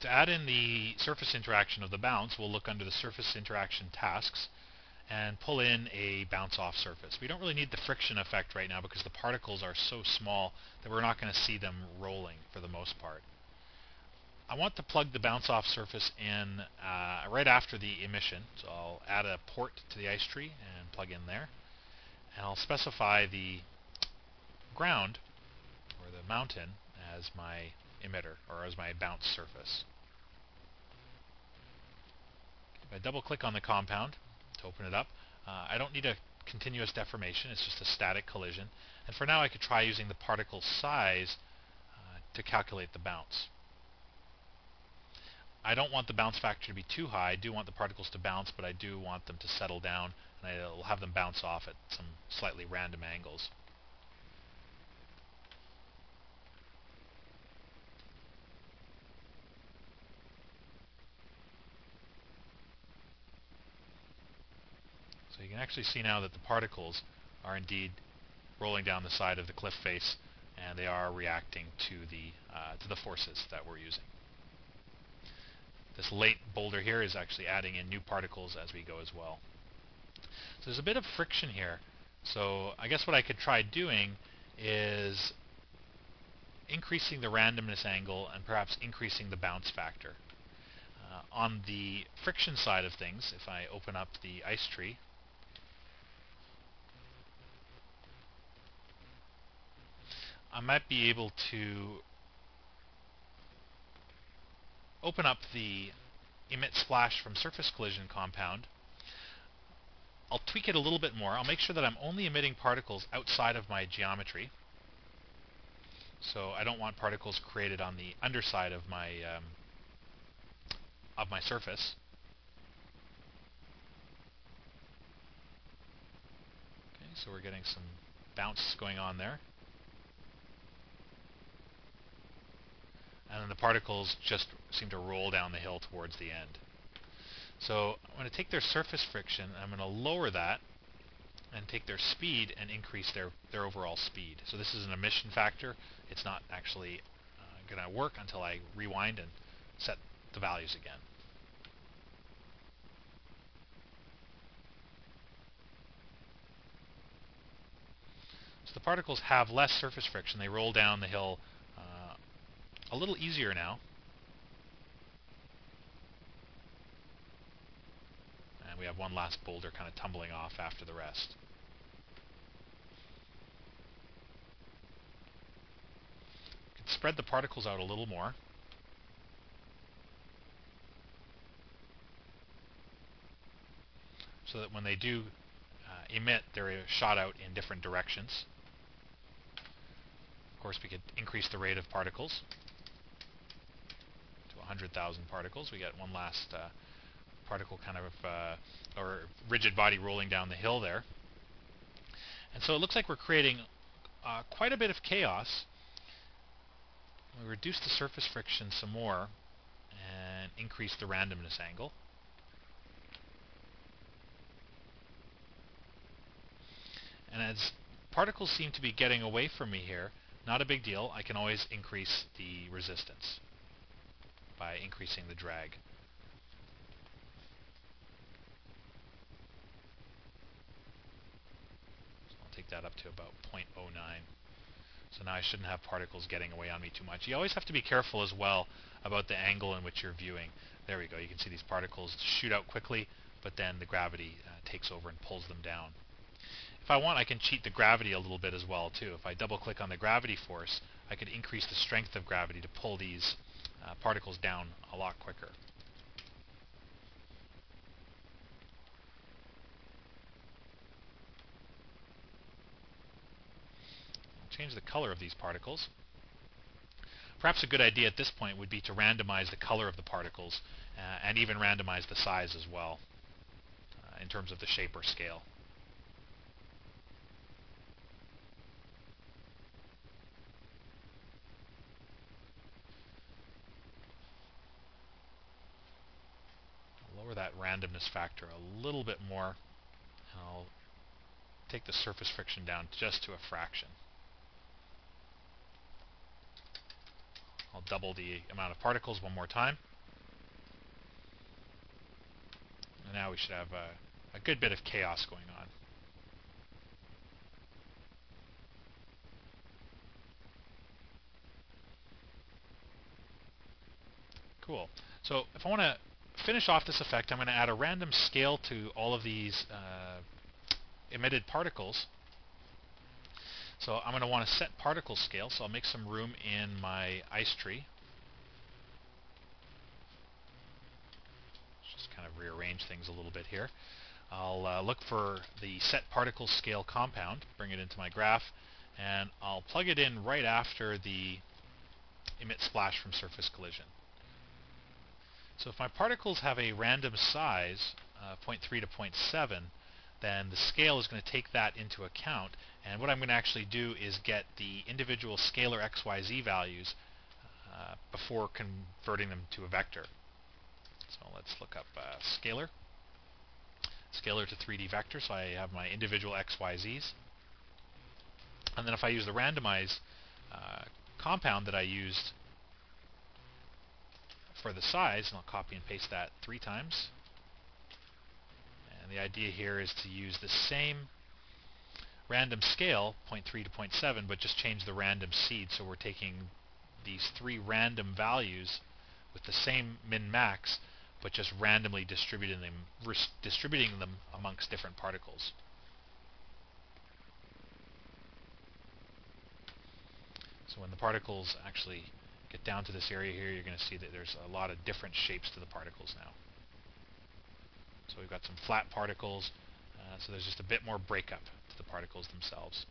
To add in the surface interaction of the bounce, we'll look under the surface interaction tasks and pull in a bounce off surface. We don't really need the friction effect right now because the particles are so small that we're not going to see them rolling for the most part. I want to plug the bounce off surface in right after the emission, so I'll add a port to the ice tree and plug in there, and I'll specify the ground or the mountain as my emitter or as my bounce surface. If I double click on the compound to open it up, I don't need a continuous deformation, it's just a static collision, and for now I could try using the particle size to calculate the bounce. I don't want the bounce factor to be too high. I do want the particles to bounce, but I do want them to settle down, and I'll have them bounce off at some slightly random angles. So you can actually see now that the particles are indeed rolling down the side of the cliff face, and they are reacting to the forces that we're using. This late boulder here is actually adding in new particles as we go as well. So there's a bit of friction here. So I guess what I could try doing is increasing the randomness angle and perhaps increasing the bounce factor. On the friction side of things, if I open up the ice tree, I might be able to open up the emit splash from surface collision compound. I'll tweak it a little bit more. I'll make sure that I'm only emitting particles outside of my geometry. So I don't want particles created on the underside of my surface. Okay, so we're getting some bounce going on there. And then the particles just seem to roll down the hill towards the end. So I'm going to take their surface friction, and I'm going to lower that, and take their speed and increase their overall speed. So this is an emission factor. It's not actually going to work until I rewind and set the values again. So the particles have less surface friction. They roll down the hill a little easier now. And we have one last boulder kind of tumbling off after the rest. You can spread the particles out a little more. So that when they do emit, they're shot out in different directions. Of course, we could increase the rate of particles to 100,000 particles. We get one last particle kind of, or rigid body rolling down the hill there. And so it looks like we're creating quite a bit of chaos. We reduce the surface friction some more and increase the randomness angle. And as particles seem to be getting away from me here, not a big deal. I can always increase the resistance by increasing the drag. So I'll take that up to about 0.09. So now I shouldn't have particles getting away on me too much. You always have to be careful as well about the angle in which you're viewing. There we go. You can see these particles shoot out quickly, but then the gravity takes over and pulls them down. If I want, I can cheat the gravity a little bit as well too. If I double click on the gravity force, I could increase the strength of gravity to pull these particles down a lot quicker. I'll change the color of these particles. Perhaps a good idea at this point would be to randomize the color of the particles and even randomize the size as well in terms of the shape or scale. Lower that randomness factor a little bit more, and I'll take the surface friction down just to a fraction. I'll double the amount of particles one more time. And now we should have a good bit of chaos going on. Cool. So if I want to finish off this effect, I'm going to add a random scale to all of these emitted particles. So I'm going to want to set particle scale, so I'll make some room in my ice tree. Just kind of rearrange things a little bit here. I'll look for the set particle scale compound, bring it into my graph, and I'll plug it in right after the emit splash from surface collision. So if my particles have a random size, 0.3 to 0.7, then the scale is going to take that into account, and what I'm going to actually do is get the individual scalar XYZ values before converting them to a vector. So let's look up scalar to 3D vector, so I have my individual XYZs. And then if I use the randomize compound that I used for the size, and I'll copy and paste that 3 times. And the idea here is to use the same random scale, 0.3 to 0.7, but just change the random seed. So we're taking these 3 random values with the same min-max, but just randomly distributing them amongst different particles. So when the particles actually get down to this area here, you're going to see that there's a lot of different shapes to the particles now. So we've got some flat particles, so there's just a bit more breakup to the particles themselves.